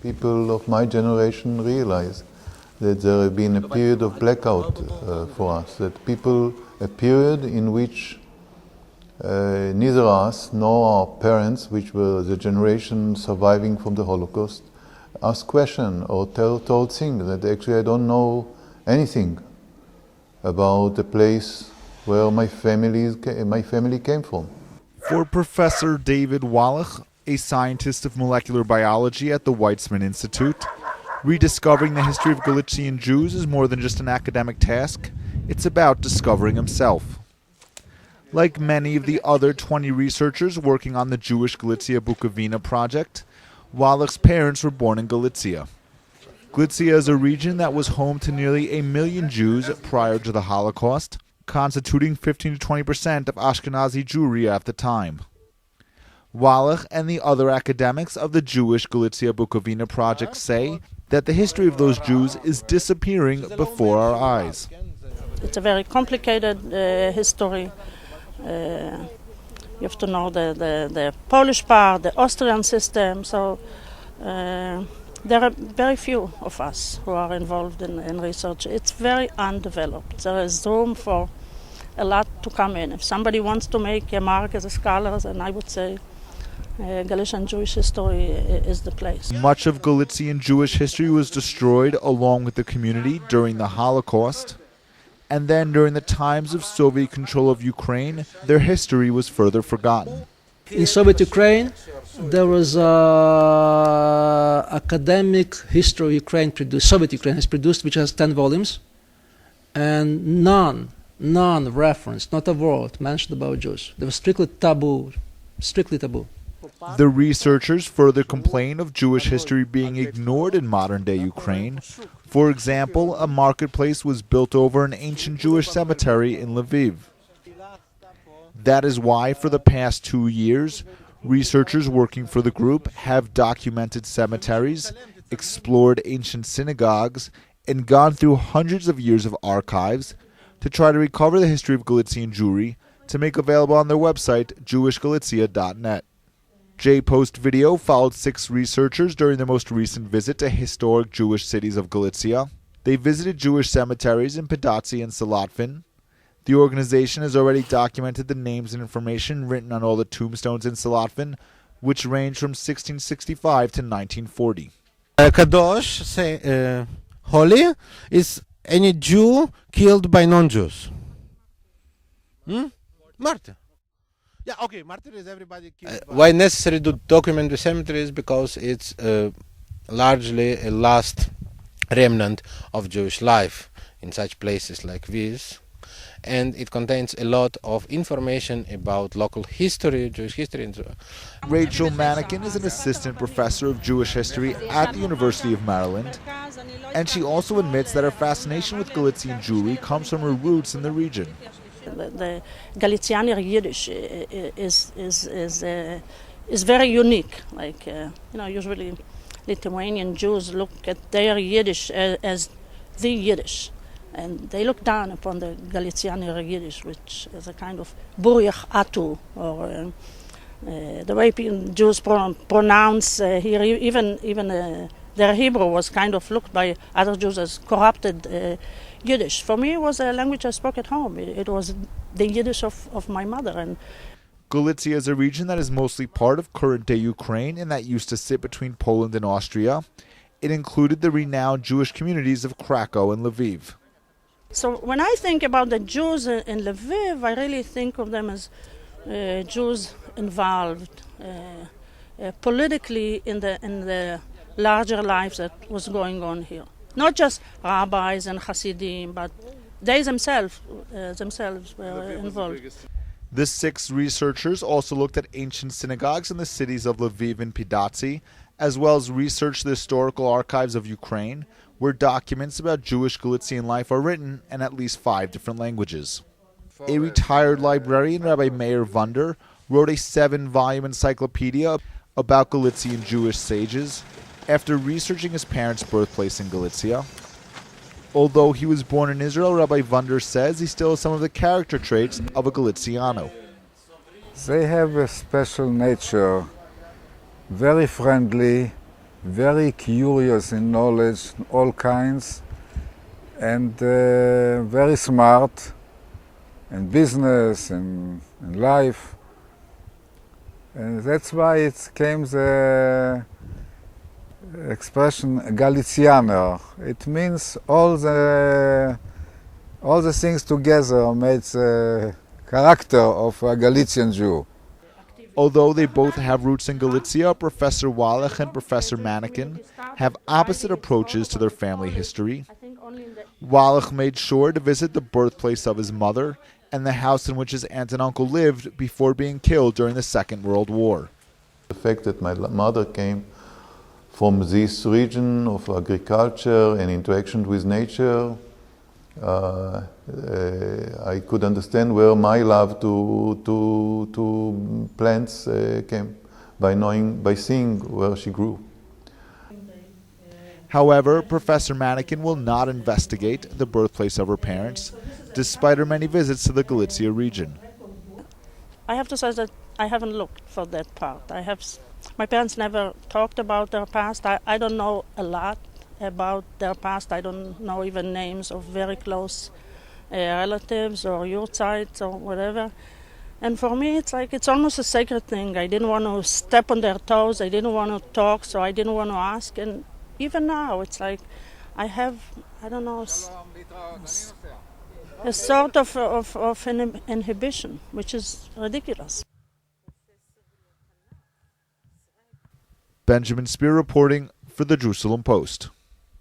people of my generation realize that there has been a period of blackout for us, a period in which neither us nor our parents, which were the generation surviving from the Holocaust, asked questions or told things that actually I don't know anything about the place where my family came from. For Professor David Wallach, a scientist of molecular biology at the Weizmann Institute, rediscovering the history of Galician Jews is more than just an academic task. It's about discovering himself. Like many of the other 20 researchers working on the Jewish Galicia Bukovina project, Wallach's parents were born in Galicia. Galicia is a region that was home to nearly 1 million Jews prior to the Holocaust, constituting 15 to 20% of Ashkenazi Jewry at the time. Wallach and the other academics of the Jewish Galicia Bukovina project say that the history of those Jews is disappearing before our eyes. It's a very complicated history. You have to know the Polish part, the Austrian system, so there are very few of us who are involved in research. It's very undeveloped. There is room for a lot to come in. If somebody wants to make a mark as a scholar, then I would say Galician Jewish history is the place. Much of Galician Jewish history was destroyed along with the community during the Holocaust. And then during the times of Soviet control of Ukraine, their history was further forgotten. In Soviet Ukraine, there was academic history of Ukraine produced. Soviet Ukraine has produced, which has 10 volumes, and none reference, not a word mentioned about Jews. They were strictly taboo. The researchers further complain of Jewish history being ignored in modern-day Ukraine. For example, a marketplace was built over an ancient Jewish cemetery in Lviv. That is why, for the past 2 years, researchers working for the group have documented cemeteries, explored ancient synagogues, and gone through hundreds of years of archives to try to recover the history of Galician Jewry to make available on their website, jewishgalicia.net. J-Post Video followed 6 researchers during their most recent visit to historic Jewish cities of Galicia. They visited Jewish cemeteries in Pidatsy and Salatvin. The organization has already documented the names and information written on all the tombstones in Salatvin, which range from 1665 to 1940. Kadosh, say, holy, is any Jew killed by non-Jews? Martyr. Yeah, okay, martyr is everybody killed. Why necessary to document the cemeteries? Because it's largely a last remnant of Jewish life in such places like this. And it contains a lot of information about local history, Jewish history. Rachel Manikin is an assistant professor of Jewish history at the University of Maryland, and she also admits that her fascination with Galician Jewry comes from her roots in the region. The Galicianer Yiddish is very unique. Like usually Lithuanian Jews look at their Yiddish as the Yiddish. And they look down upon the Galicianer Yiddish, which is a kind of Buriach Atu, or the way Jews pronounce here, even their Hebrew was kind of looked by other Jews as corrupted Yiddish. For me, it was a language I spoke at home. It was the Yiddish of my mother. And Galicia is a region that is mostly part of current-day Ukraine and that used to sit between Poland and Austria. It included the renowned Jewish communities of Krakow and Lviv. So when I think about the Jews in Lviv, I really think of them as Jews involved politically in the larger lives that was going on here. Not just rabbis and Hasidim, but they themselves were involved. The 6 researchers also looked at ancient synagogues in the cities of Lviv and Pidatsy, as well as researched the historical archives of Ukraine, where documents about Jewish Galician life are written in at least 5 different languages. A retired librarian, Rabbi Meir Vunder, wrote a 7-volume encyclopedia about Galician Jewish sages after researching his parents' birthplace in Galicia. Although he was born in Israel, Rabbi Vunder says he still has some of the character traits of a Galiciano. They have a special nature, very friendly, very curious in knowledge, all kinds, and very smart in business and in life. And that's why it came the expression Galicianer. It means all the things together made the character of a Galician Jew. Although they both have roots in Galicia, Professor Wallach and Professor Manikin have opposite approaches to their family history. Wallach made sure to visit the birthplace of his mother and the house in which his aunt and uncle lived before being killed during the Second World War. The fact that my mother came from this region of agriculture and interaction with nature, I could understand where my love to plants came by seeing where she grew. However, Professor Manikin will not investigate the birthplace of her parents, despite her many visits to the Galicia region. I have to say that I haven't looked for that part. My parents never talked about their past. I don't know a lot about their past. I don't know even names of very close relatives or yurtsites or whatever. And for me, it's almost a sacred thing. I didn't want to step on their toes. I didn't want to talk, so I didn't want to ask. And even now, it's like I have, I don't know, a sort of an inhibition, which is ridiculous. Benjamin Spear reporting for the Jerusalem Post.